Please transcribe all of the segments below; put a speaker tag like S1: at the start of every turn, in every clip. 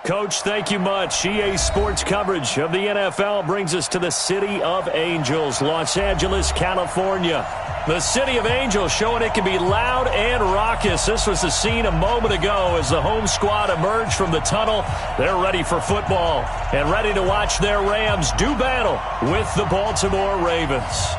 S1: Coach, thank you much. EA Sports coverage of the NFL brings us to the City of Angels, Los Angeles, California. The City of Angels showing it can be loud and raucous. This was the scene a moment ago as the home squad emerged from the tunnel. They're ready for football and ready to watch their Rams do battle with the Baltimore Ravens.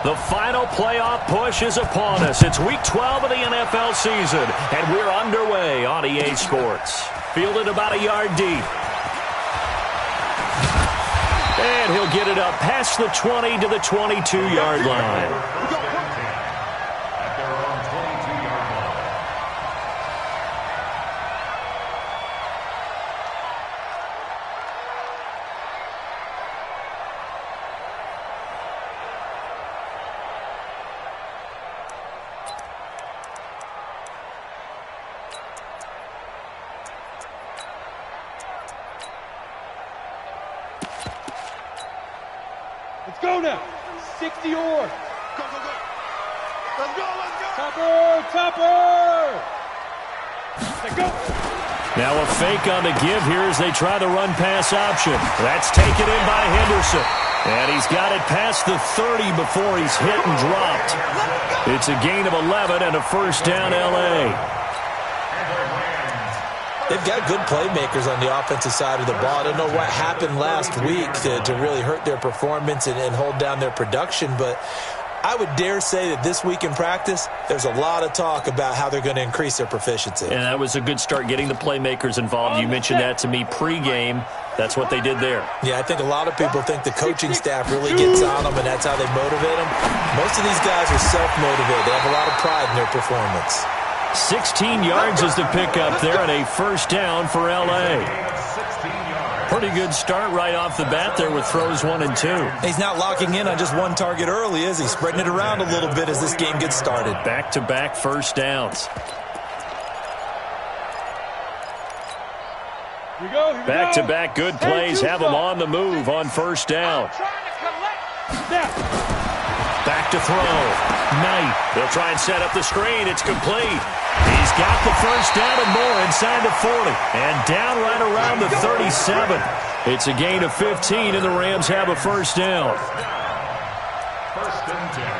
S1: The final playoff push is upon us. It's Week 12 of the NFL season, and we're underway on EA Sports. Fielded about a yard deep. And he'll get it up past the 20 to the 22-yard line.
S2: Let's go now. 60 or. Go, go, go. Let's go, let's go. Topper. Let's go.
S1: Now a fake on the give here as they try the run-pass option. That's taken in by Henderson. And he's got it past the 30 before he's hit and dropped. It's a gain of 11 and a first down L.A.
S3: They've got good playmakers on the offensive side of the ball. I don't know what happened last week to really hurt their performance and hold down their production, but I would dare say that this week in practice, there's a lot of talk about how they're going to increase their proficiency.
S1: And that was a good start, getting the playmakers involved. You mentioned that to me pregame. That's what they did there.
S3: Yeah, I think a lot of people think the coaching staff really gets on them, and that's how they motivate them. Most of these guys are self-motivated. They have a lot of pride in their performance.
S1: 16 yards is the pickup there, and a first down for L.A. Pretty good start right off the bat there with throws 1 and 2.
S3: He's not locking in on just one target early, is he? Spreading it around a little bit as this game gets started.
S1: Back-to-back first downs. Back-to-back good plays have them on the move on first down. Back to throw. Knight. They'll try and set up the screen. It's complete. He's got the first down and more inside the 40. And down right around the 37. It's a gain of 15, and the Rams have a first down.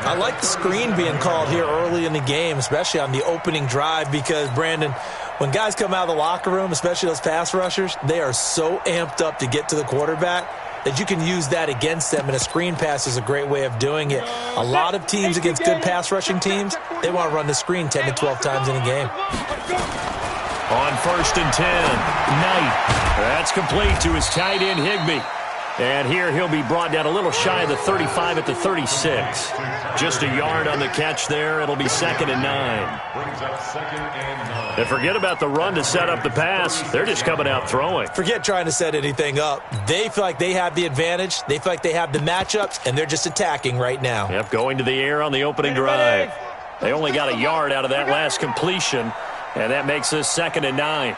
S3: I like the screen being called here early in the game, especially on the opening drive, because, Brandon, when guys come out of the locker room, especially those pass rushers, they are so amped up to get to the quarterback that you can use that against them, and a screen pass is a great way of doing it. A lot of teams against good pass rushing teams, they want to run the screen 10 to 12 times in a game.
S1: On first and 10, Knight. That's complete to his tight end, Higbee. And here he'll be brought down a little shy of the 35 at the 36. Just a yard on the catch there. It'll be 2nd and 9. And forget about the run to set up the pass. They're just coming out throwing.
S3: Forget trying to set anything up. They feel like they have the advantage. They feel like they have the matchups, and they're just attacking right now.
S1: Yep, going to the air on the opening drive. They only got a yard out of that last completion, and that makes this 2nd and 9.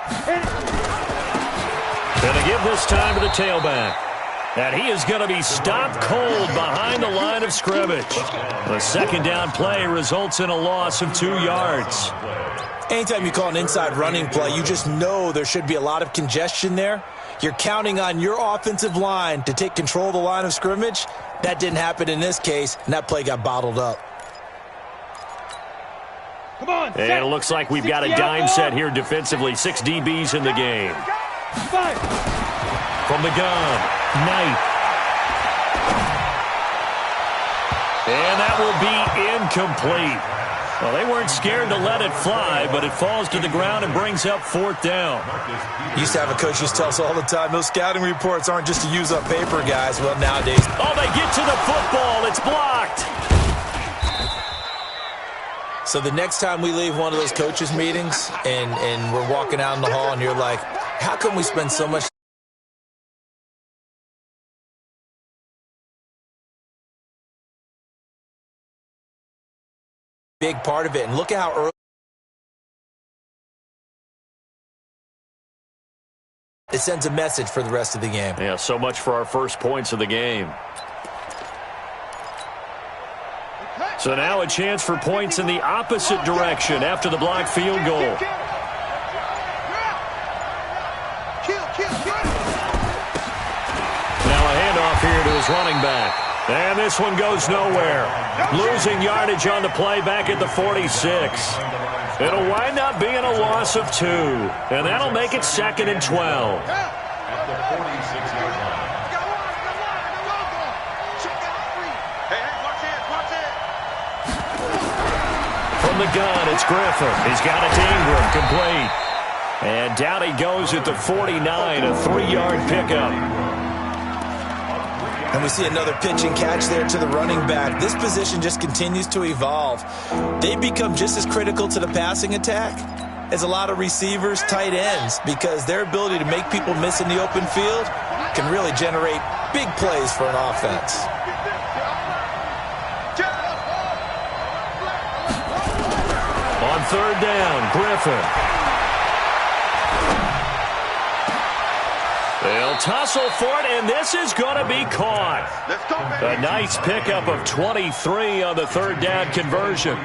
S1: Gonna give this time to the tailback. And he is going to be stopped cold behind the line of scrimmage. The second down play results in a loss of 2 yards.
S3: Anytime you call an inside running play, you just know there should be a lot of congestion there. You're counting on your offensive line to take control of the line of scrimmage. That didn't happen in this case, and that play got bottled up.
S2: Come on,
S1: and it looks like we've got a dime set here defensively. 6 DBs in the game. From the gun, Knight. And that will be incomplete. Well, they weren't scared to let it fly, but it falls to the ground and brings up 4th down.
S3: Used to have a coach used to tell us all the time, those scouting reports aren't just to use up paper, guys. Well, nowadays.
S1: Oh, they get to the football. It's blocked.
S3: So the next time we leave one of those coaches' meetings and we're walking out in the hall and you're like, how come we spend so much big part of it. And look at how early it sends a message for the rest of the game.
S1: Yeah, so much for our first points of the game. So now a chance for points in the opposite direction after the blocked field goal. Now a handoff here to his running back. And this one goes nowhere. Losing yardage on the play back at the 46. It'll wind up being a loss of 2. And that'll make it 2nd and 12.
S2: At the 46-yard line.
S1: From the gun, it's Griffin. He's got it to Ingram, complete. And down he goes at the 49, a 3-yard pickup.
S3: And we see another pitch and catch there to the running back. This position just continues to evolve. They become just as critical to the passing attack as a lot of receivers, tight ends, because their ability to make people miss in the open field can really generate big plays for an offense.
S1: On 3rd down, Griffin. They'll tussle for it, and this is going to be caught. A nice pickup of 23 on the 3rd down conversion.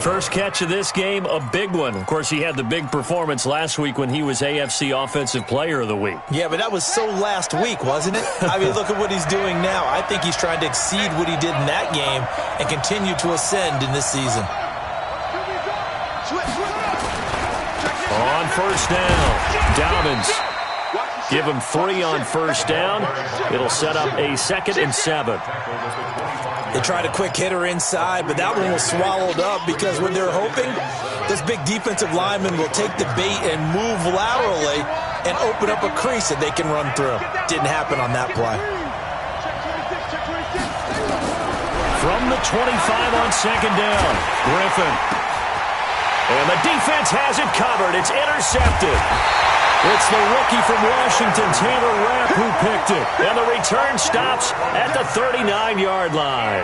S1: First catch of this game, a big one. Of course, he had the big performance last week when he was AFC Offensive Player of the Week.
S3: Yeah, but that was so last week, wasn't it? I mean, look at what he's doing now. I think he's trying to exceed what he did in that game and continue to ascend in this season.
S1: On 1st down, Dobbins. Give him 3 on 1st down. It'll set up a 2nd and 7.
S3: They tried a quick hitter inside, but that one was swallowed up because when they're hoping, this big defensive lineman will take the bait and move laterally and open up a crease that they can run through. Didn't happen on that play.
S1: From the 25 on 2nd down, Griffin. And the defense has it covered. It's intercepted. It's the rookie from Washington, Taylor Rapp, who picked it. And the return stops at the 39-yard line.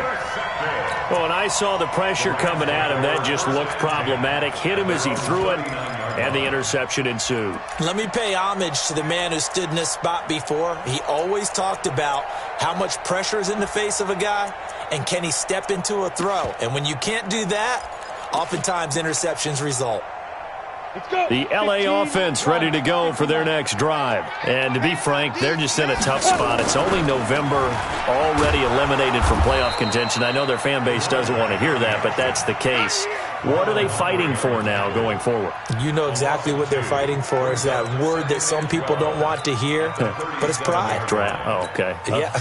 S1: Oh, and I saw the pressure coming at him. That just looked problematic. Hit him as he threw it, and the interception ensued.
S3: Let me pay homage to the man who stood in this spot before. He always talked about how much pressure is in the face of a guy, and can he step into a throw. And when you can't do that, oftentimes interceptions result.
S1: The L.A. offense ready to go for their next drive. And to be frank, they're just in a tough spot. It's only November, already eliminated from playoff contention. I know their fan base doesn't want to hear that, but that's the case. What are they fighting for now going forward?
S3: You know exactly what they're fighting for. Is that word that some people don't want to hear, but it's pride.
S1: Draft. Oh, okay.
S3: Yeah.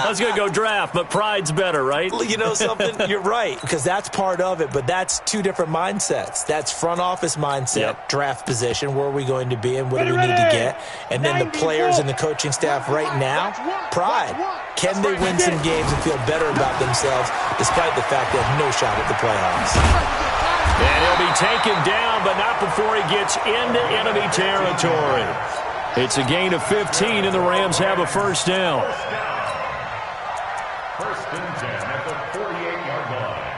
S1: I was going to go draft, but pride's better, right?
S3: You know something? You're right, because that's part of it, but that's 2 different mindsets. That's front office mindset, draft position, where are we going to be and what do we need to get? And then the players and the coaching staff right now, pride. Can they win some games and feel better about themselves despite the fact they have no shot at the playoffs?
S1: And he'll be taken down, but not before he gets into enemy territory. It's a gain of 15, and the Rams have a 1st down.
S2: 1st and 10 at the 48-yard line.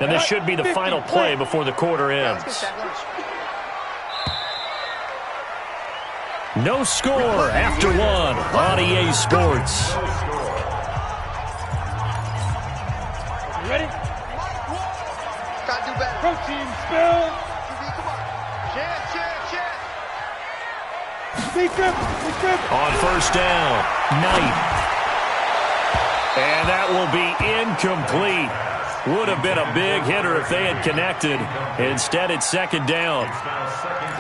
S1: And this should be the final play before the quarter ends. No score after 1 on EA Sports.
S2: Ready? Gotta do better. Protein spill.
S1: On 1st down, Knight. And that will be incomplete. Would have been a big hitter if they had connected. Instead, it's 2nd down.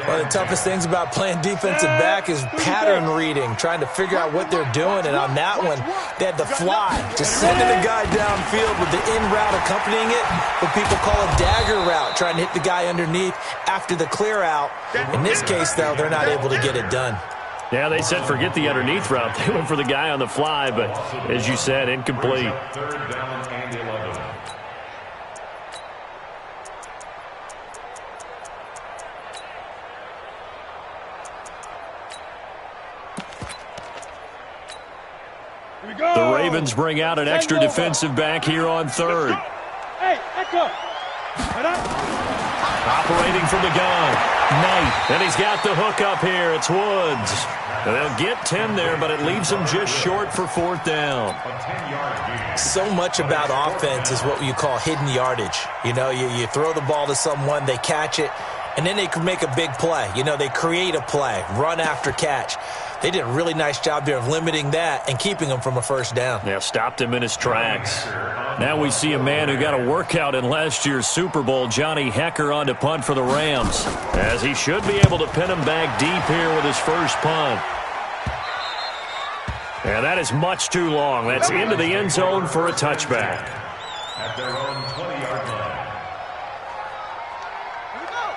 S3: One of the toughest things about playing defensive back is pattern reading, trying to figure out what they're doing. And on that one, they had the fly, just sending the guy downfield with the in route accompanying it, what people call a dagger route, trying to hit the guy underneath after the clear out. In this case, though, they're not able to get it done.
S1: Yeah, they said forget the underneath route. They went for the guy on the fly, but as you said, incomplete.
S2: 3rd down and 11.
S1: The Ravens bring out an extra defensive back here on third.
S2: Hey, echo.
S1: Operating from the gun, Knight, and he's got the hook up here. It's Woods. They'll get 10 there, but it leaves them just short for fourth down.
S3: So much about offense is what you call hidden yardage. You know, you throw the ball to someone, they catch it, and then they can make a big play. You know, they create a play, run after catch. They did a really nice job there of limiting that and keeping him from a first down.
S1: Yeah, stopped him in his tracks. Now we see a man who got a workout in last year's Super Bowl, Johnny Hekker, on to punt for the Rams, as he should be able to pin him back deep here with his first punt. And that is much too long. That's into the end zone for a touchback.
S4: At their own 20-yard line.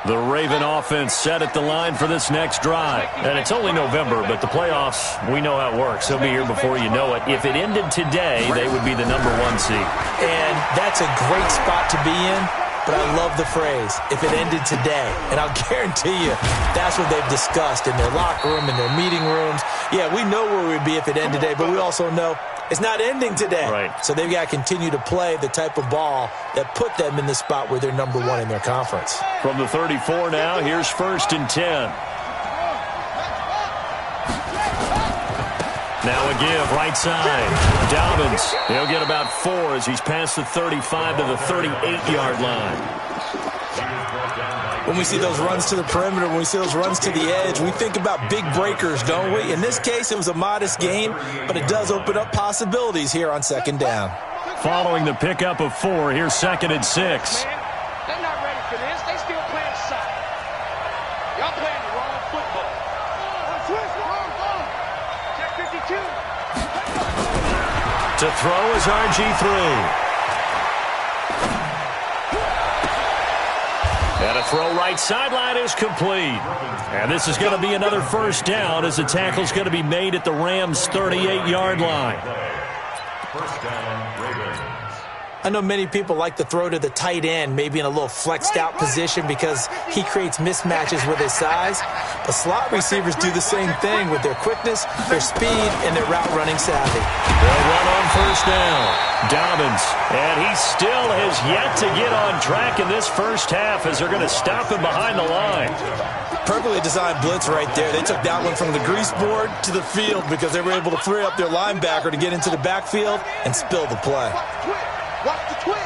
S1: The Raven offense set at the line for this next drive. And it's only November, but the playoffs, we know how it works. They'll be here before you know it. If it ended today, they would be the #1 seed.
S3: And that's a great spot to be in, but I love the phrase, if it ended today. And I'll guarantee you that's what they've discussed in their locker room, in their meeting rooms. Yeah, we know where we'd be if it ended today, but we also know it's not ending today.
S1: Right.
S3: So they've got to continue to play the type of ball that put them in the spot where they're #1 in their conference.
S1: From the 34 now, here's 1st and 10. Now a give, right side. Dobbins, he'll get about 4 as he's past the 35 to the 38-yard line.
S3: When we see those runs to the perimeter, when we see those runs to the edge, we think about big breakers, don't we? In this case, it was a modest gain, but it does open up possibilities here on 2nd down.
S1: Following the pickup of 4, here's 2nd and 6.
S5: Man, they're not ready for this. They still playing soccer. Y'all playing the wrong football. Check 52.
S1: To throw is RG3. And a throw right sideline is complete. And this is going to be another first down as the tackle's going to be made at the Rams' 38-yard line.
S4: First down, Ravens.
S3: I know many people like to throw to the tight end, maybe in a little flexed out position because he creates mismatches with his size. But slot receivers do the same thing with their quickness, their speed, and their route running savvy.
S1: They'll run on first down. Dobbins, and he still has yet to get on track in this first half as they're going to stop him behind the line.
S3: Perfectly designed blitz right there. They took that one from the grease board to the field because they were able to free up their linebacker to get into the backfield and spill the play.
S5: Watch the twist.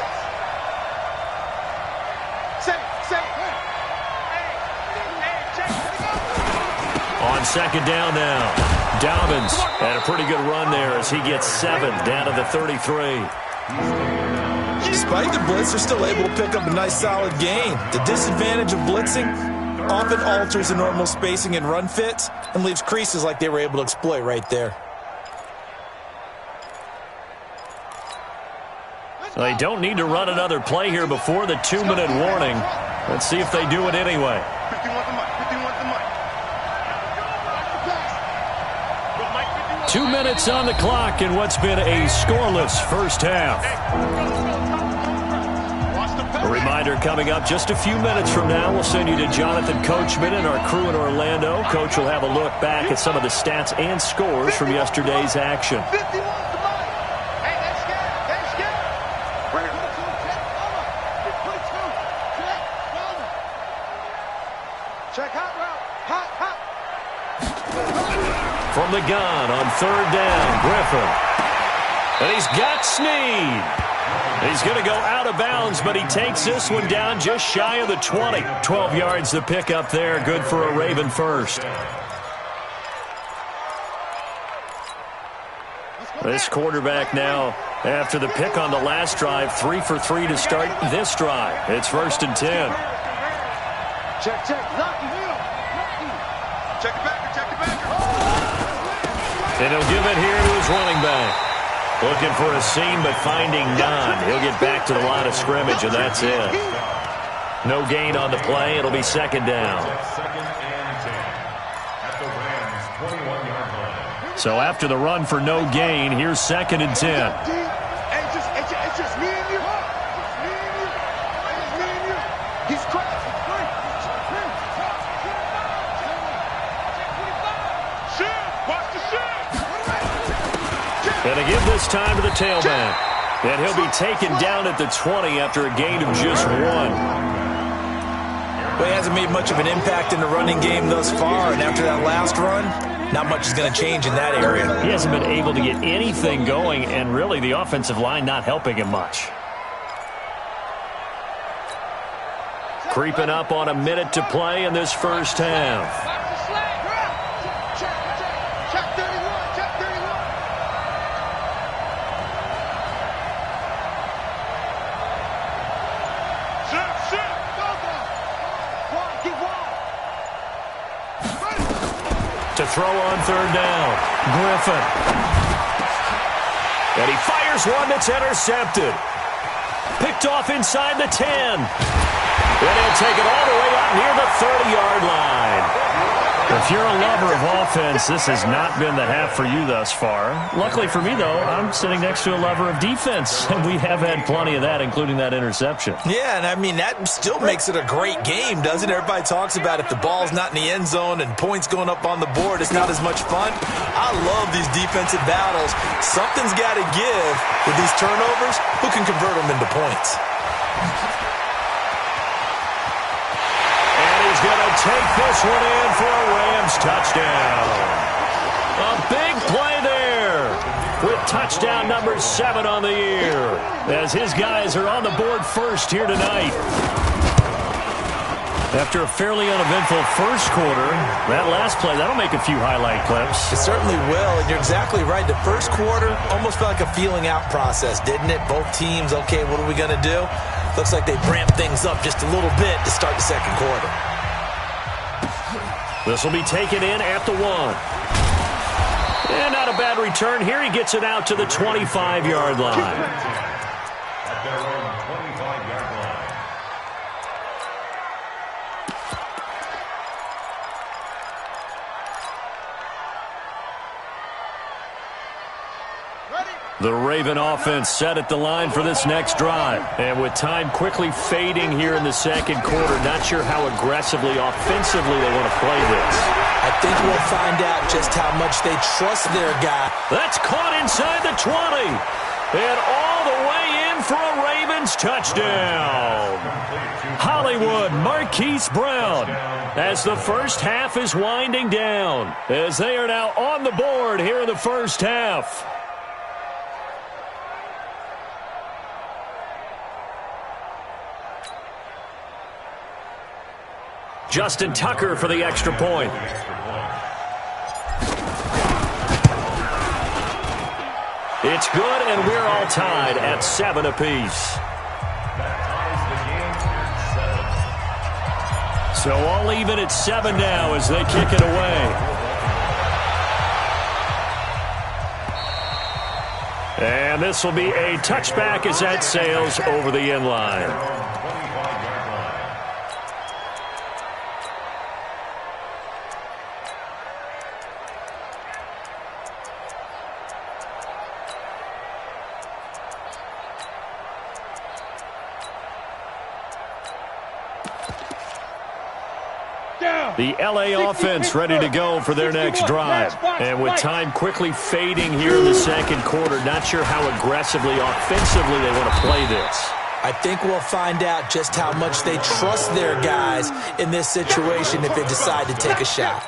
S1: On 2nd down now, Dobbins had a pretty good run there as he gets 7 down to the 33.
S3: Despite the blitz, they're still able to pick up a nice solid gain. The disadvantage of blitzing often alters the normal spacing and run fits and leaves creases like they were able to exploit right there.
S1: They don't need to run another play here before the 2-minute warning. Let's see if they do it anyway. 2 minutes on the clock in what's been a scoreless first half. A reminder coming up just a few minutes from now, we'll send you to Jonathan Coachman and our crew in Orlando. Coach will have a look back at some of the stats and scores from yesterday's action. From the gun on 3rd down, Griffin. And he's got Snead. He's going to go out of bounds, but he takes this one down just shy of the 20. 12 yards to pick up there. Good for a Raven first. This quarterback now, after the pick on the last drive, 3 for 3 to start this drive. It's 1st and 10.
S5: Check. Check it back.
S1: And he'll give it here to his running back. Looking for a seam, but finding none. He'll get back to the line of scrimmage, and that's it. No gain on the play. It'll be 2nd down. So after the run for no gain, here's 2nd and 10.
S5: It's just me and you. He's crazy.
S1: And they give this time to the tailback. And he'll be taken down at the 20 after a gain of just 1.
S3: Well, he hasn't made much of an impact in the running game thus far, and after that last run, not much is going to change in that area.
S1: He hasn't been able to get anything going, and really the offensive line not helping him much. Creeping up on a minute to play in this first half. To throw on third down, Griffin. And he fires one that's intercepted. Picked off inside the 10. And he'll take it all the way out near the 30-yard line. If you're a lover of offense, this has not been the half for you thus far. Luckily for me, though, I'm sitting next to a lover of defense, and we have had plenty of that, including that interception.
S3: Yeah, and I mean, that still makes it a great game, doesn't it? Everybody talks about if the ball's not in the end zone and points going up on the board, it's not as much fun. I love these defensive battles. Something's got to give with these turnovers. Who can convert them into points?
S1: He's going to take this one in for a Rams touchdown. A big play there with touchdown number 7 on the year as his guys are on the board first here tonight. After a fairly uneventful first quarter, that last play, that'll make a few highlight clips.
S3: It certainly will, and you're exactly right. The first quarter almost felt like a feeling out process, didn't it? Both teams, okay, what are we going to do? Looks like they ramped things up just a little bit to start the second quarter.
S1: This will be taken in at the 1. And not a bad return here. He gets it out to the 25-yard line.
S4: At their own 25-yard line.
S1: The Raven offense set at the line for this next drive. And with time quickly fading here in the second quarter, not sure how aggressively, offensively they want to play this.
S3: I think we'll find out just how much they trust their guy.
S1: That's caught inside the 20. And all the way in for a Ravens touchdown. Hollywood Marquise Brown as the first half is winding down, as they are now on the board here in the first half. Justin Tucker for the extra point. It's good, and we're all tied at 7 apiece. So all even at 7 now as they kick it away. And this will be a touchback as that sails over the end line. The LA offense ready to go for their next drive. And with time quickly fading here in the second quarter, not sure how aggressively, offensively they want to play this.
S3: I think we'll find out just how much they trust their guys in this situation if they decide to take a shot.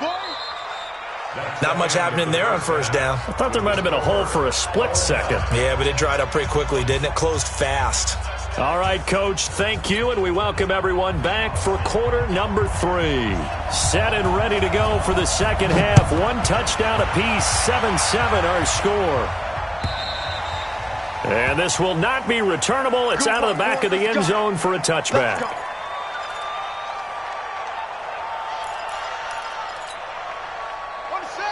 S3: Not much happening there on first down.
S1: I thought there might have been a hole for a split second.
S3: Yeah, but it dried up pretty quickly, didn't it? Closed fast.
S1: All right, Coach, thank you, and we welcome everyone back for quarter number 3. Set and ready to go for the second half. 1 touchdown apiece, 7-7 our score. And this will not be returnable. It's out of the back of the end zone for a touchback.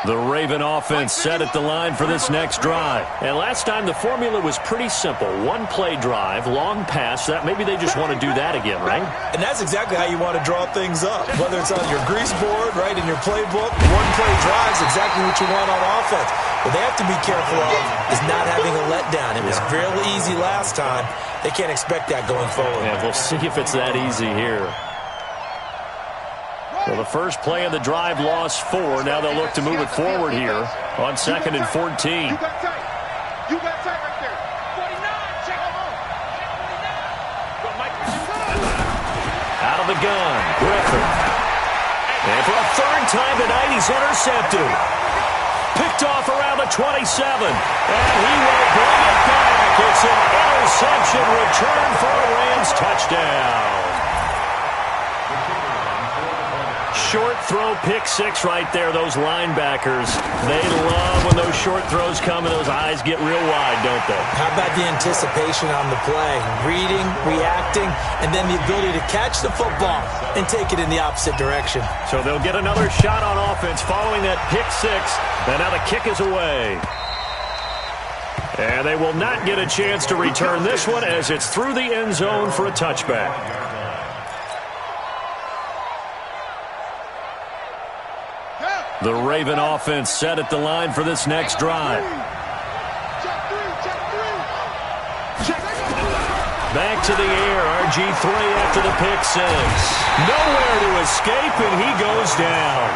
S1: The Raven offense set at the line for this next drive. And last time the formula was pretty simple. 1-play drive, long pass. That maybe they just want to do that again, right?
S3: And that's exactly how you want to draw things up. Whether it's on your grease board, right, in your playbook, 1-play drive is exactly what you want on offense. What they have to be careful of is not having a letdown. It was fairly easy last time. They can't expect that going forward.
S1: Yeah, we'll see if it's that easy here. Well, the first play of the drive lost 4. Now they'll look to move it forward here on 2nd and 14.
S5: Two back tight right there. 49, check him out. 49.
S1: Out of the gun, Griffin. And for a third time tonight, he's intercepted. Picked off around the 27. And he will bring it back. It's an interception return for a Rams touchdown. Short throw, pick six right there. Those linebackers, they love when those short throws come and those eyes get real wide, don't they?
S3: How about the anticipation on the play? Reading, reacting, and then the ability to catch the football and take it in the opposite direction.
S1: So they'll get another shot on offense following that pick six. And now the kick is away. And they will not get a chance to return this one as it's through the end zone for a touchback. The Raven offense set at the line for this next drive. Back to the air, RG3 after the pick six. Nowhere to escape, and he goes down.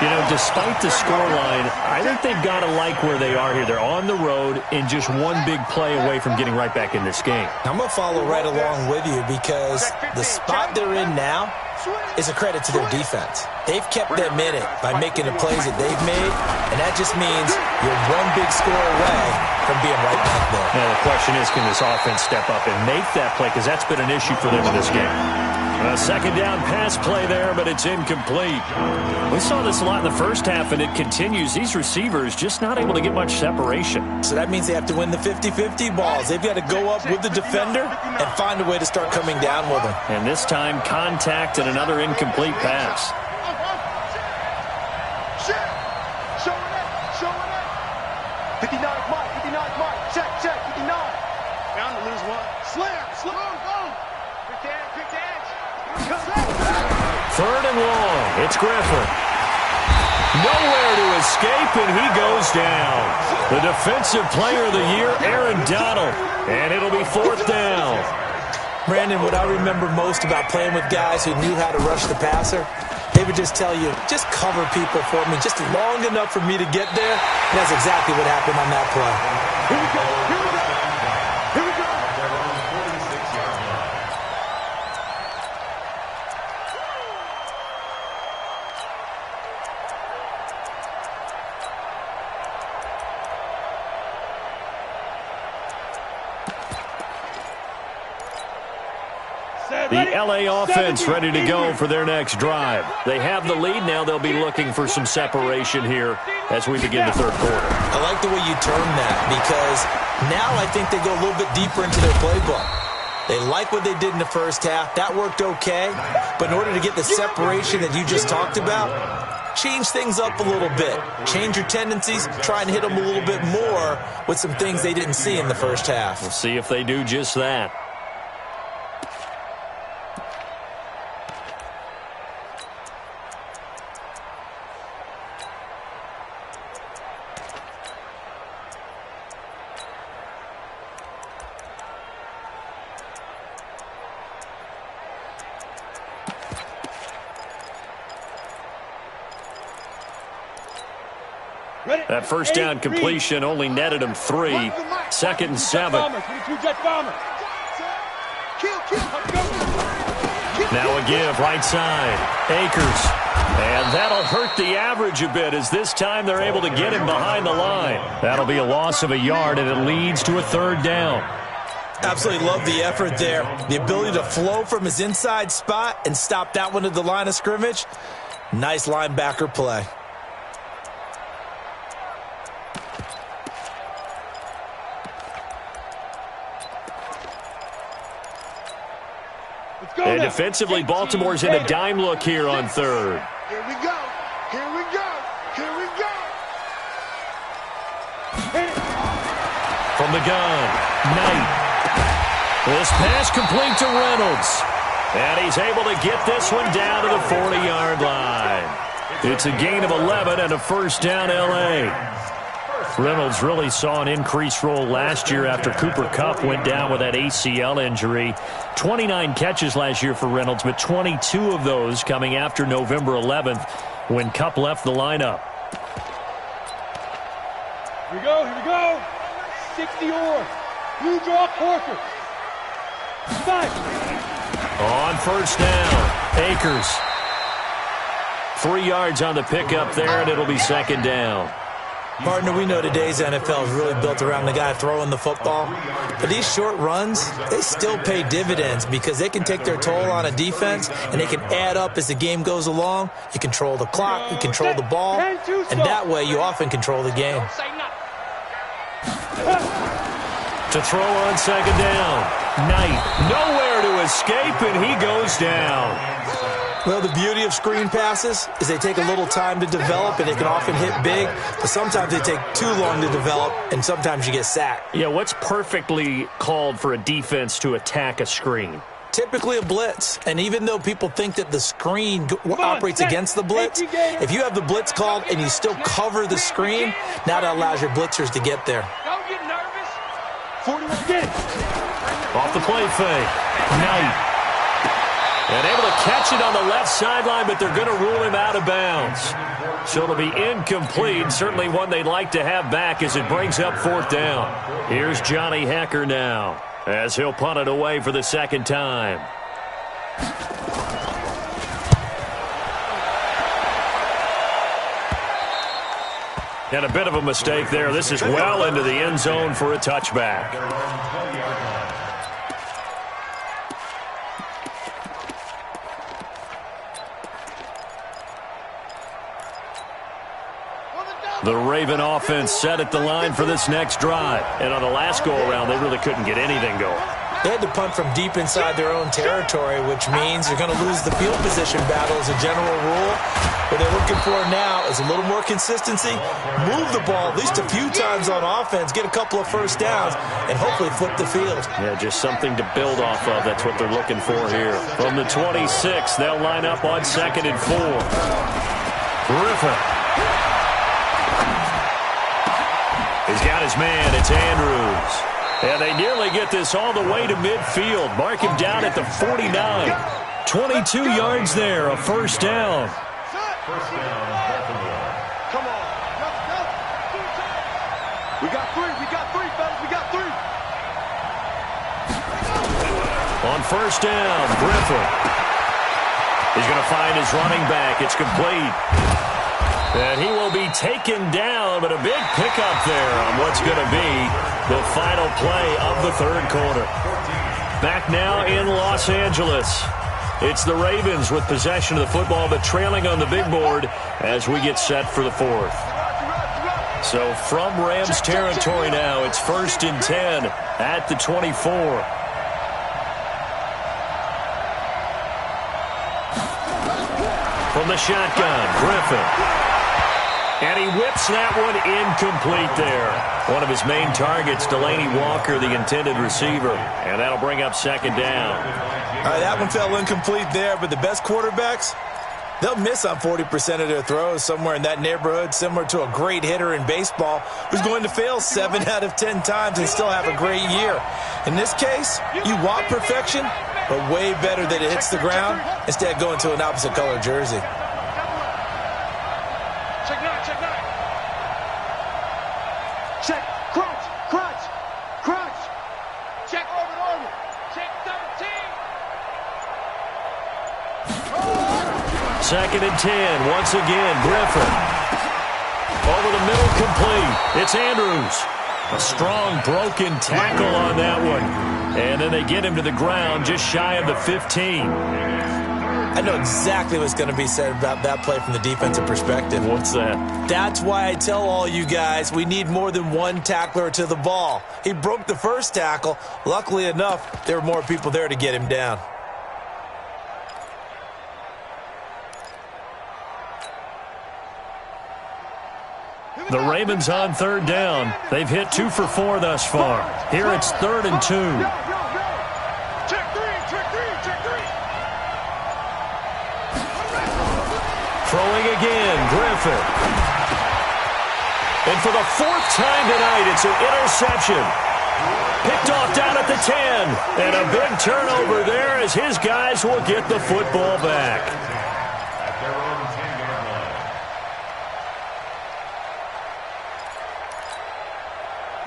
S1: You know, despite the scoreline, I think they've got to like where they are here. They're on the road and just one big play away from getting right back in this game.
S3: I'm going to follow right along with you because the spot they're in now is a credit to their defense. They've kept them in it by making the plays that they've made, and that just means you're one big score away from being right back there.
S1: Now, the question is, can this offense step up and make that play? Because that's been an issue for them in this game. A second down pass play there, but it's incomplete. We saw this a lot in the first half, and it continues. These receivers just not able to get much separation.
S3: So that means they have to win the 50-50 balls. They've got to go up with the defender and find a way to start coming down with them.
S1: And this time, contact and another incomplete pass.
S5: Showing up. 59 Mike. Check, 59. Bound to lose one. Slam, go. Quick edge.
S1: Third and long. It's Griffin. Nowhere to escape, and he goes down. The defensive player of the year, Aaron Donald. And it'll be fourth down.
S3: Brandon, what I remember most about playing with guys who knew how to rush the passer, they would just tell you, just cover people for me just long enough for me to get there. And that's exactly what happened on that play.
S5: Here we go.
S1: The LA offense ready to go for their next drive. They have the lead. Now they'll be looking for some separation here as we begin the third quarter.
S3: I like the way you term that because now I think they go a little bit deeper into their playbook. They like what they did in the first half. That worked okay. But in order to get the separation that you just talked about, change things up a little bit. Change your tendencies. Try and hit them a little bit more with some things they didn't see in the first half.
S1: We'll see if they do just that. That first down completion only netted him 3. 2nd and 7. Now a give, right side. Akers. And that'll hurt the average a bit as this time they're able to get him behind the line. That'll be a loss of a yard, and it leads to a third down.
S3: Absolutely love the effort there. The ability to flow from his inside spot and stop that one at the line of scrimmage. Nice linebacker play.
S1: And defensively, Baltimore's in a dime look here on third.
S5: Here we go.
S1: From the gun, Knight. This pass complete to Reynolds. And he's able to get this one down to the 40-yard line. It's a gain of 11 and a first down, L.A. Reynolds really saw an increased role last year after Cooper Kupp went down with that ACL injury. 29 catches last year for Reynolds, but 22 of those coming after November 11th when Kupp left the lineup.
S2: Here we go. 60 or. Blue draw Corker. 5.
S1: On first down, Akers. 3 yards on the pickup there, and it'll be second down.
S3: Partner, we know today's NFL is really built around the guy throwing the football. But these short runs, they still pay dividends because they can take their toll on a defense, and they can add up as the game goes along. You control the clock, you control the ball, and that way you often control the game.
S1: To throw on second down, Knight nowhere to escape, and he goes down.
S3: Well, the beauty of screen passes is they take a little time to develop, and they can often hit big, but sometimes they take too long to develop, and sometimes you get sacked.
S1: Yeah, what's perfectly called for a defense to attack a screen?
S3: Typically a blitz, and even though people think that the screen operates against the blitz, if you have the blitz called and you still cover the screen, now that allows your blitzers to get there.
S5: Don't get nervous.
S2: 41.
S1: Off the play fake, Knight. And able to catch it on the left sideline, but they're going to rule him out of bounds. So it'll be incomplete, certainly one they'd like to have back as it brings up fourth down. Here's Johnny Hecker now, as he'll punt it away for the second time. And a bit of a mistake there. This is well into the end zone for a touchback. The Raven offense set at the line for this next drive. And on the last go-around, they really couldn't get anything going.
S3: They had to punt from deep inside their own territory, which means you're going to lose the field position battle as a general rule. What they're looking for now is a little more consistency, move the ball at least a few times on offense, get a couple of first downs, and hopefully flip the field.
S1: Yeah, just something to build off of. That's what they're looking for here. From the 26, they'll line up on 2nd and 4. Griffin. He's got his man. It's Andrews. And they nearly get this all the way to midfield. Mark him down at the 49. 22 yards there, a first down.
S4: First down, Baltimore.
S5: Come on. We got three, fellas. We got three.
S1: On first down, Griffin. He's going to find his running back. It's complete. And he will be taken down, but a big pickup there on what's going to be the final play of the third quarter. Back now in Los Angeles. It's the Ravens with possession of the football, but trailing on the big board as we get set for the fourth. So from Rams territory now, it's 1st and 10 at the 24. From the shotgun, Griffin. And he whips that one incomplete there. One of his main targets, Delaney Walker, the intended receiver. And that'll bring up second down.
S3: All right, that one fell incomplete there, but the best quarterbacks, they'll miss on 40% of their throws, somewhere in that neighborhood, similar to a great hitter in baseball who's going to fail 7 out of 10 times and still have a great year. In this case, you want perfection, but way better that it hits the ground instead of going to an opposite color jersey.
S5: Check 9, check 9. Check, crunch. Check orbit. Check 13.
S1: 2nd and 10, once again, Griffin. Over the middle, complete. It's Andrews. A strong broken tackle on that one. And then they get him to the ground just shy of the 15.
S3: I know exactly what's going to be said about that play from the defensive perspective.
S1: What's that?
S3: That's why I tell all you guys we need more than one tackler to the ball. He broke the first tackle. Luckily enough, there were more people there to get him down.
S1: The Ravens on 3rd down. They've hit 2 for 4 thus far. Here it's 3rd and 2.
S5: Check 3.
S1: Throwing again, Griffin. And for the 4th time tonight, it's an interception. Picked off down at the 10. And a big turnover there as his guys will get the football back.
S4: At their own 10-yard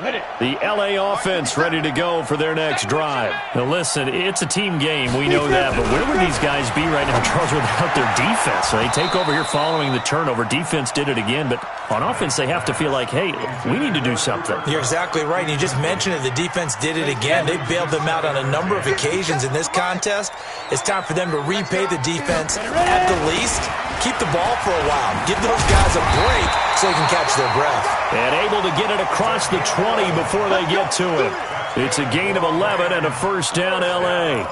S4: line.
S2: Ready.
S1: The L.A. offense ready to go for their next drive. Now, listen, it's a team game. We know that. But where would these guys be right now, Charles, without their defense? So they take over here following the turnover. Defense did it again. But on offense, they have to feel like, hey, we need to do something.
S3: You're exactly right. And you just mentioned it. The defense did it again. They bailed them out on a number of occasions in this contest. It's time for them to repay the defense at the least. Keep the ball for a while. Give those guys a break so they can catch their breath.
S1: And able to get it across the 20 before they get to it. It's a gain of 11 and a first down, L.A.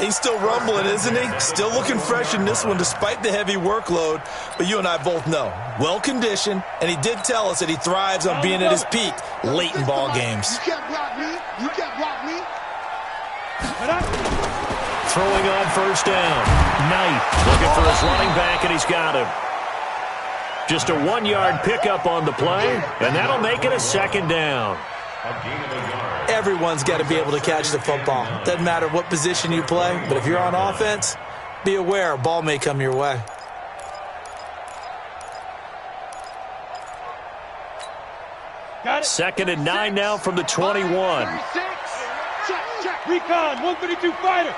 S3: He's still rumbling, isn't he? Still looking fresh in this one despite the heavy workload. But you and I both know, well-conditioned, and he did tell us that he thrives on being at his peak late in ball games.
S5: You can't block me. You can't block me.
S1: Throwing on first down. Knight looking for his running back, and he's got him. Just a 1-yard pickup on the play, and that'll make it a second down.
S3: Everyone's got to be able to catch the football. Doesn't matter what position you play, but if you're on offense, be aware a ball may come your way.
S2: Got it.
S1: 2nd and 9 now from the 21.
S2: Check. Recon, 132 fighter.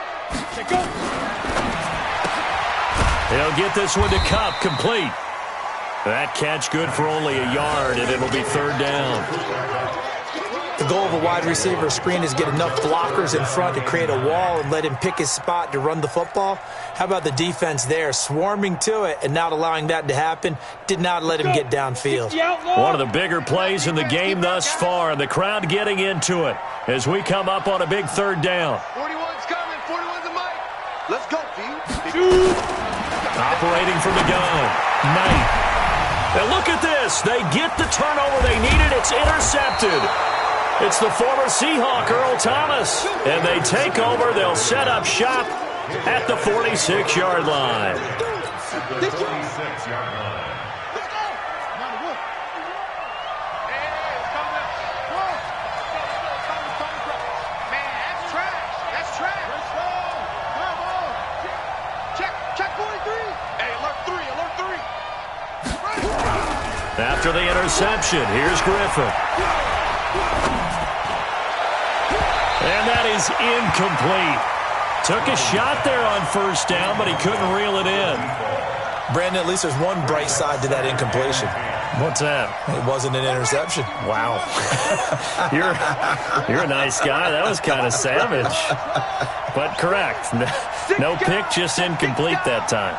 S2: Check go.
S1: They'll get this one to Cup, complete. That catch good for only a yard, and it'll be third down.
S3: The goal of a wide receiver screen is get enough blockers in front to create a wall and let him pick his spot to run the football. How about the defense there, swarming to it and not allowing that to happen? Did not let him get downfield.
S1: One of the bigger plays in the game thus far, and the crowd getting into it as we come up on a big third down.
S5: 41's coming. 41's a mic. Let's go, D.
S1: Operating from the gun. Knight. And look at this. They get the turnover they needed. It's intercepted. It's the former Seahawk, Earl Thomas. And they take over. They'll set up shop at the 46-yard line.
S4: 46-yard line.
S1: After the interception, here's Griffin. And that is incomplete. Took a shot there on first down, but he couldn't reel it in.
S3: Brandon, at least there's one bright side to that incompletion.
S1: What's that?
S3: It wasn't an interception.
S1: Wow. You're a nice guy. That was kind of savage. But correct. No pick, just incomplete that time.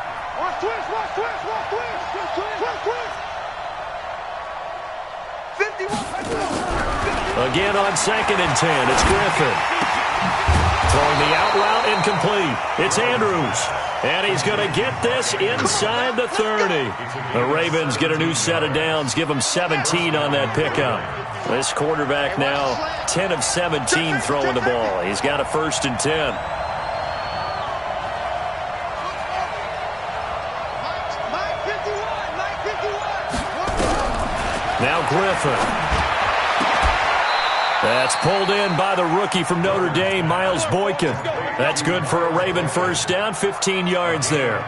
S1: Again on 2nd and 10, it's Griffin. Throwing the out route incomplete. It's Andrews. And he's going to get this inside the 30. The Ravens get a new set of downs, give them 17 on that pickup. This quarterback now 10 of 17 throwing the ball. He's got a 1st and 10. Now Griffin. That's pulled in by the rookie from Notre Dame, Miles Boykin. That's good for a Raven first down, 15 yards there.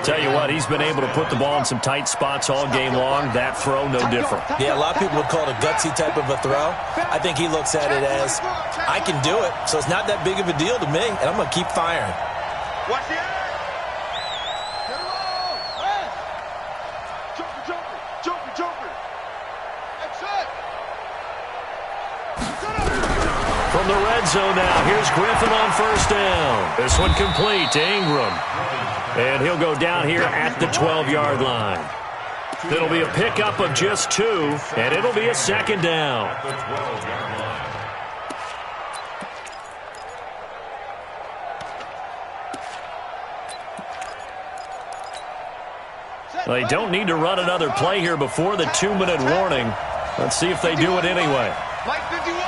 S1: Tell you what, he's been able to put the ball in some tight spots all game long. That throw, no different.
S3: Yeah, a lot of people would call it a gutsy type of a throw. I think he looks at it as, I can do it, so it's not that big of a deal to me, and I'm going to keep firing.
S5: Watch the eye. Jumper.
S1: From the red zone now, here's Griffin on first down. This one complete to Ingram. And he'll go down here at the 12-yard line. It'll be a pickup of just 2, and it'll be a second down. They don't need to run another play here before the 2-minute warning. Let's see if they do it anyway.
S5: Mike 51.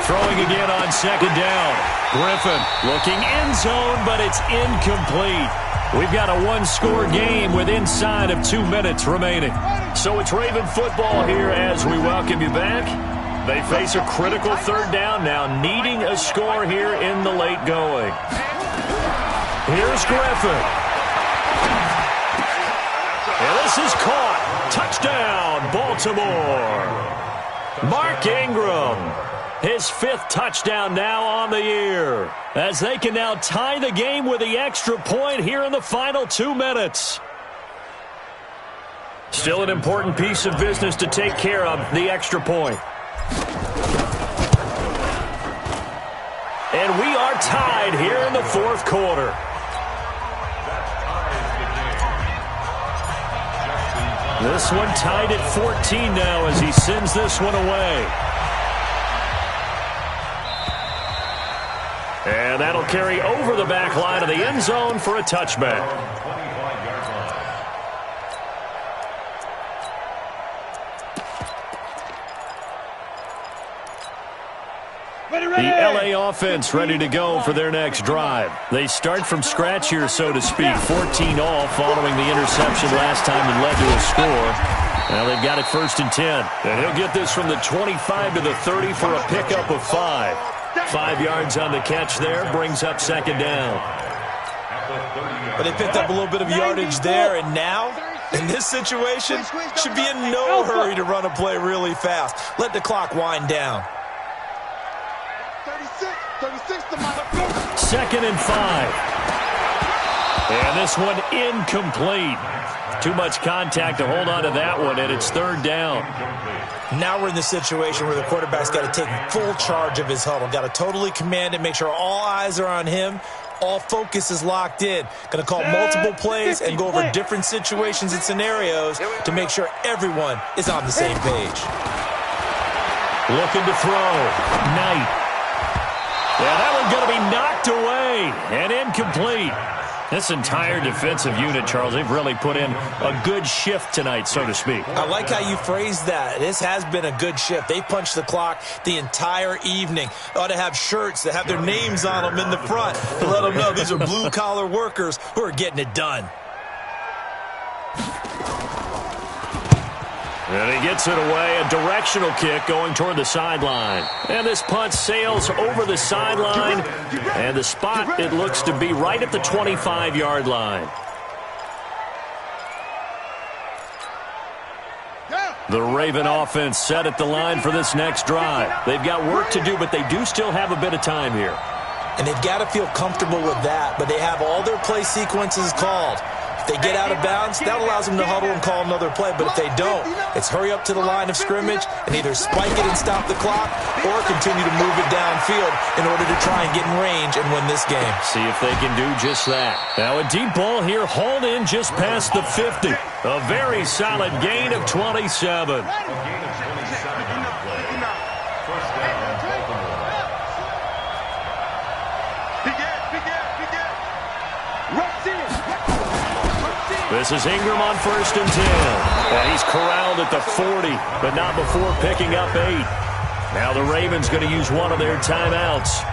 S1: Throwing again on second down. Griffin looking end zone, but it's incomplete. We've got a one-score game with inside of 2 minutes remaining. So it's Raven football here as we welcome you back. They face a critical third down now, needing a score here in the late going. Here's Griffin. And this is caught. Touchdown, Baltimore. Mark Ingram, his 5th touchdown now on the year, as they can now tie the game with the extra point here in the final 2 minutes. Still an important piece of business to take care of, the extra point. And we are tied here in the 4th quarter. This one tied at 14 now as he sends this one away. And that'll carry over the back line of the end zone for a touchback. The LA offense ready to go for their next drive. They start from scratch here, so to speak. 14 all following the interception last time that led to a score. Now they've got it 1st and 10. And he'll get this from the 25 to the 30 for a pickup of 5. 5 yards on the catch there, brings up 2nd down.
S3: But they picked up a little bit of yardage there, and now, in this situation, should be in no hurry to run a play really fast. Let the clock wind down.
S1: 2nd and 5. And this one incomplete. Too much contact to hold on to that one, and it's 3rd down.
S3: Now we're in the situation where the quarterback's got to take full charge of his huddle. Got to totally command it, make sure all eyes are on him. All focus is locked in. Going to call multiple plays and go over different situations and scenarios to make sure everyone is on the same page.
S1: Looking to throw. Knight. Yeah, that one's going to be knocked away and incomplete. This entire defensive unit, Charles, they've really put in a good shift tonight, so to speak.
S3: I like how you phrased that. This has been a good shift. They punched the clock the entire evening. They ought to have shirts that have their names on them in the front to let them know these are blue-collar workers who are getting it done.
S1: And he gets it away, a directional kick going toward the sideline. And this punt sails over the sideline, and the spot, it looks to be right at the 25-yard line. The Raven offense set at the line for this next drive. They've got work to do, but they do still have a bit of time here.
S3: And they've got to feel comfortable with that, but they have all their play sequences called. If they get out of bounds, that allows them to huddle and call another play. But if they don't, it's hurry up to the line of scrimmage and either spike it and stop the clock or continue to move it downfield in order to try and get in range and win this game.
S1: See if they can do just that. Now a deep ball here hauled in just past the 50. A very solid gain of 27. This is Ingram on 1st and 10. And he's corralled at the 40, but not before picking up 8. Now the Ravens going to use one of their timeouts,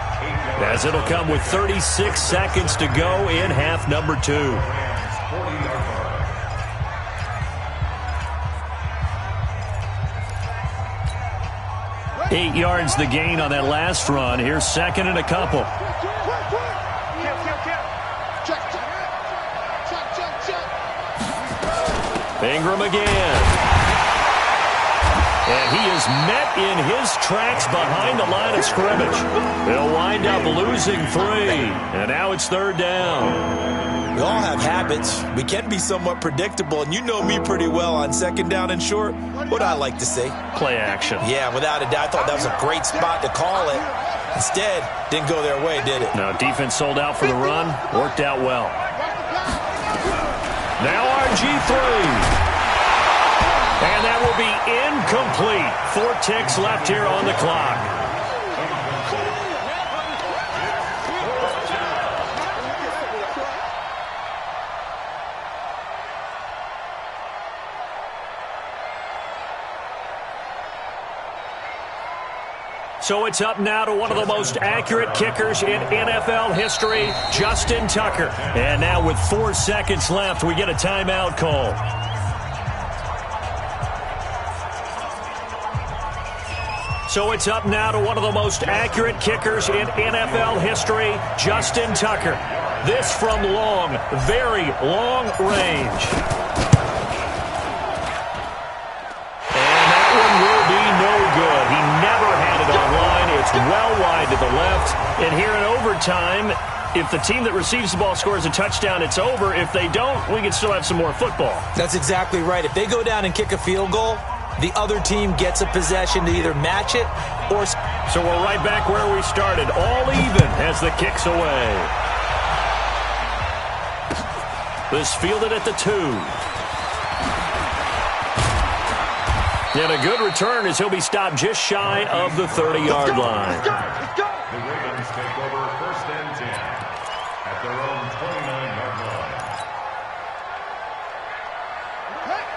S1: as it'll come with 36 seconds to go in half number 2. Eight yards the gain on that last run. Here's 2nd and a couple. Ingram again. And he is met in his tracks behind the line of scrimmage. They'll wind up losing 3. And now it's 3rd down.
S3: We all have habits. We can be somewhat predictable, and you know me pretty well on 2nd down and short. What I like to say?
S1: Play action.
S3: Yeah, without a doubt. I thought that was a great spot to call it. Instead, didn't go their way, did it?
S1: No, defense sold out for the run. Worked out well. Now RG3. And that will be incomplete. 4 ticks left here on the clock. So it's up now to one of the most accurate kickers in NFL history, Justin Tucker. And now with 4 seconds left, we get a timeout call. So it's up now to one of the most accurate kickers in NFL history, Justin Tucker. This from long, very long range. And that one will be no good. He never had it online. It's well wide to the left. And here in overtime, if the team that receives the ball scores a touchdown, it's over. If they don't, we can still have some more football.
S3: That's exactly right. If they go down and kick a field goal, the other team gets a possession to either match it or...
S1: So we're right back where we started. All even as the kick's away. This fielded at the 2. And a good return as he'll be stopped just shy of the 30-yard line.
S4: The Ravens take over 1st and 10 at their own 29-yard line.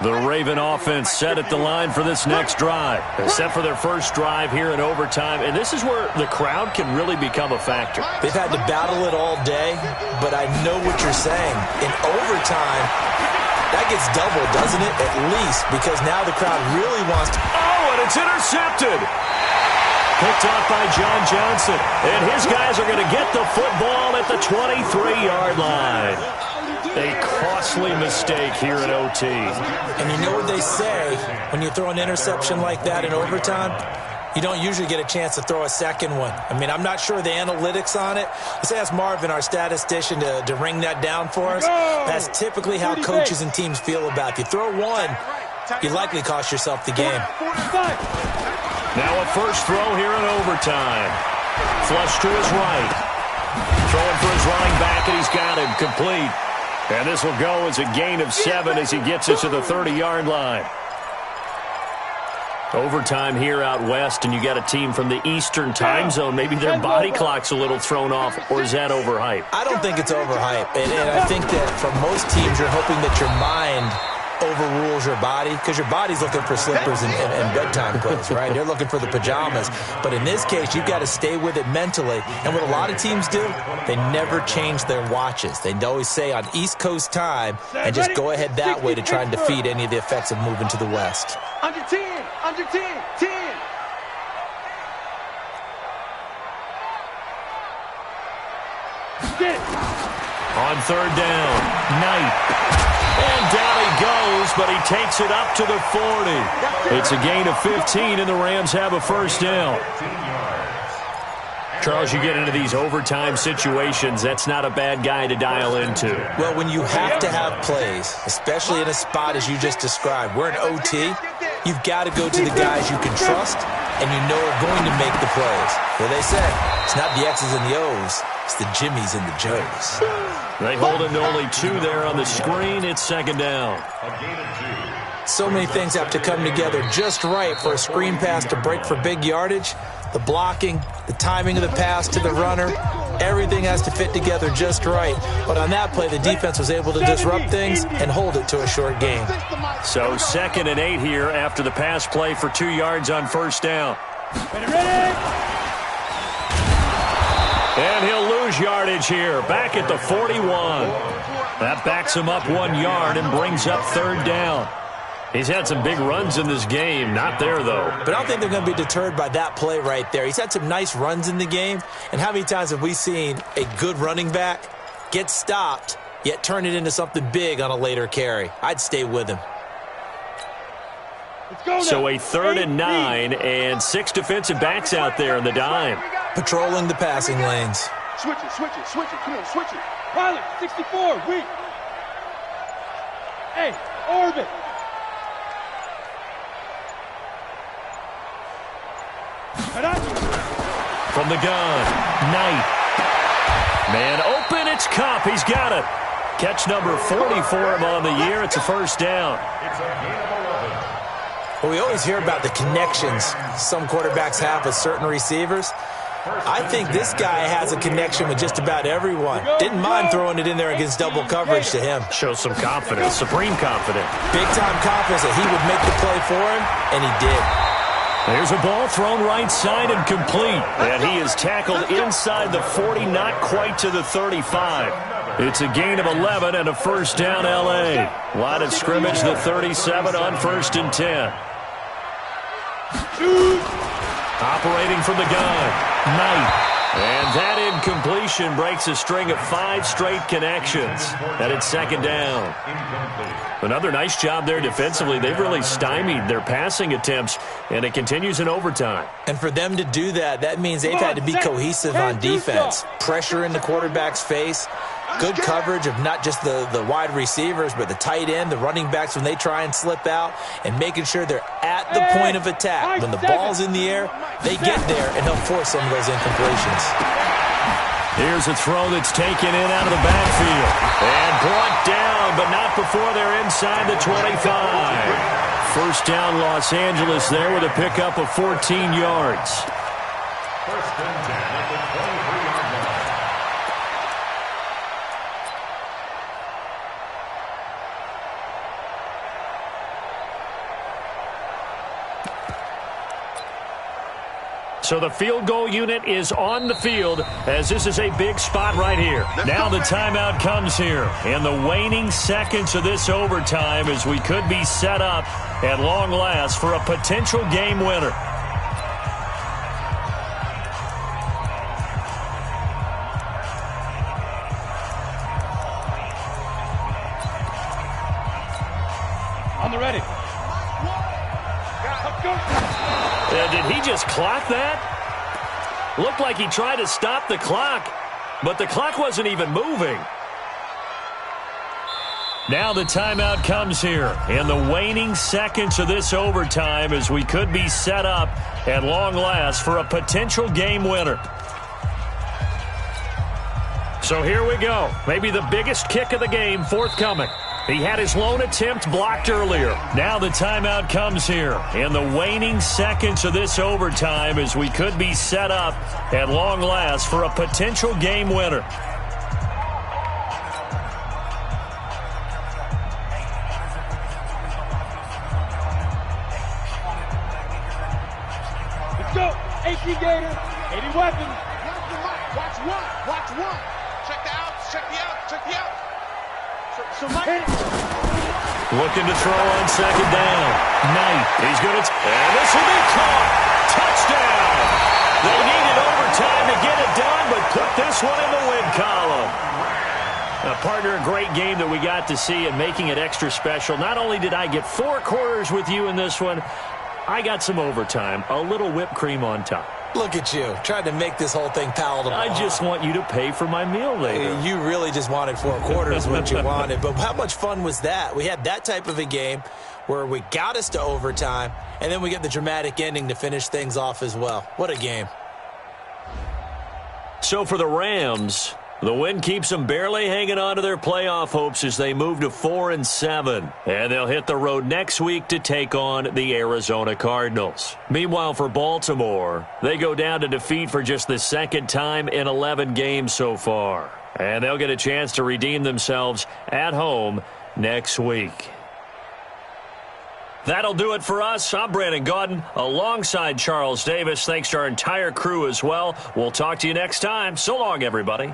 S1: The Raven offense set at the line for this next drive. Set for their first drive here in overtime. And this is where the crowd can really become a factor.
S3: They've had to battle it all day, but I know what you're saying. In overtime, that gets doubled, doesn't it? At least, because now the crowd really wants to...
S1: Oh, and it's intercepted. Picked off by John Johnson. And his guys are going to get the football at the 23-yard line. A costly mistake here in OT.
S3: And you know what they say, when you throw an interception like that in overtime, you don't usually get a chance to throw a second one. I mean, I'm not sure the analytics on it. Let's ask Marvin, our statistician, to ring that down for us. That's typically how coaches and teams feel about it. If you throw one, you likely cost yourself the game.
S1: Now a first throw here in overtime. Flush to his right. Throwing for his running back, and he's got him complete. And this will go as a gain of 7 as he gets it to the 30-yard line. Overtime here out west, and you got a team from the Eastern time zone. Maybe their body clock's a little thrown off, or is that overhyped?
S3: I don't think it's overhyped. And I think that for most teams, you're hoping that your mind overrules your body, because your body's looking for slippers and bedtime clothes, right? They're looking for the pajamas. But in this case, you've got to stay with it mentally. And what a lot of teams do, they never change their watches. They always say on East Coast time and just go ahead that way to try and defeat any of the effects of moving to the West.
S5: Under 10, under 10, 10.
S1: On third down, Knight. And down he goes, but he takes it up to the 40. It's a gain of 15, and the Rams have a first down. Charles, you get into these overtime situations, that's not a bad guy to dial into.
S3: Well, when you have to have plays, especially in a spot as you just described, we're in OT, you've got to go to the guys you can trust and you know are going to make the plays. Well, they say it's not the X's and the O's, it's the Jimmies and the Joes.
S1: They hold him to only 2 there on the screen. It's second down.
S3: So many things have to come together just right for a screen pass to break for big yardage. The blocking, the timing of the pass to the runner, everything has to fit together just right. But on that play, the defense was able to disrupt things and hold it to a short game.
S1: So 2nd and 8 here after the pass play for 2 yards on first down. And he'll lose yardage here, back at the 41. That backs him up 1 yard and brings up third down. He's had some big runs in this game. Not there, though.
S3: But I don't think they're going to be deterred by that play right there. He's had some nice runs in the game. And how many times have we seen a good running back get stopped, yet turn it into something big on a later carry? I'd stay with him.
S1: So a 3rd and 9 and 6 defensive backs out there in the dime.
S3: Patrolling the passing lanes.
S2: Switch it, switch it, switch it. Come on, switch it. Pilot, 64, weak. Hey, orbit.
S1: From the gun, Knight. Man open, it's Cup. He's got it. Catch number 40 for him on the year. It's a first down.
S3: Well, we always hear about the connections some quarterbacks have with certain receivers. I think this guy has a connection with just about everyone. Didn't mind throwing it in there against double coverage to him.
S1: Shows some confidence, supreme confidence.
S3: Big-time confidence that he would make the play for him, and he did.
S1: There's a ball thrown right side and complete. And he is tackled inside the 40, not quite to the 35. It's a gain of 11 and a first down L.A. Line of scrimmage, the 37 on 1st and 10. Operating from the gun, Knight. And that incompletion breaks a string of 5 straight connections. And it's second down. Another nice job there defensively. They've really stymied their passing attempts, and it continues in overtime.
S3: And for them to do that, that means they've had to be cohesive on defense. Pressure in the quarterback's face. Good coverage of not just the wide receivers, but the tight end, the running backs when they try and slip out, and making sure they're at the point of attack. When the ball's in the air, they get there and help force some of those incompletions.
S1: Here's a throw that's taken in out of the backfield. And brought down, but not before they're inside the 25. First down, Los Angeles there with a pickup of 14 yards.
S4: First and 10 at the 23-yard line.
S1: So the field goal unit is on the field as this is a big spot right here. Now the timeout comes here. In the waning seconds of this overtime as we could be set up at long last for a potential game winner.
S2: On the ready. Let's go.
S1: Did he just clock that? Looked like he tried to stop the clock, but the clock wasn't even moving. Now the timeout comes here in the waning seconds of this overtime as we could be set up at long last for a potential game winner. So here we go. Maybe the biggest kick of the game forthcoming. He had his lone attempt blocked earlier. Now the timeout comes here in the waning seconds of this overtime as we could be set up at long last for a potential game winner.
S2: Let's go. 18 Gator. 80 weapons.
S5: Watch one. Watch one. Check the outs. Check the outs. Check the outs. So Mike.
S1: Looking to throw on second down. Knight. He's going to... And this will be caught. Touchdown. They needed overtime to get it done, but put this one in the win column. Partner, a great game that we got to see and making it extra special. Not only did I get 4 quarters with you in this one, I got some overtime. A little whipped cream on top.
S3: Look at you, trying to make this whole thing palatable.
S1: I just want you to pay for my meal later.
S3: You really just wanted 4 quarters, what you wanted. But how much fun was that? We had that type of a game where we got us to overtime, and then we get the dramatic ending to finish things off as well. What a game.
S1: So for the Rams, the win keeps them barely hanging on to their playoff hopes as they move to 4-7. And they'll hit the road next week to take on the Arizona Cardinals. Meanwhile, for Baltimore, they go down to defeat for just the second time in 11 games so far. And they'll get a chance to redeem themselves at home next week. That'll do it for us. I'm Brandon Gaudin alongside Charles Davis. Thanks to our entire crew as well. We'll talk to you next time. So long, everybody.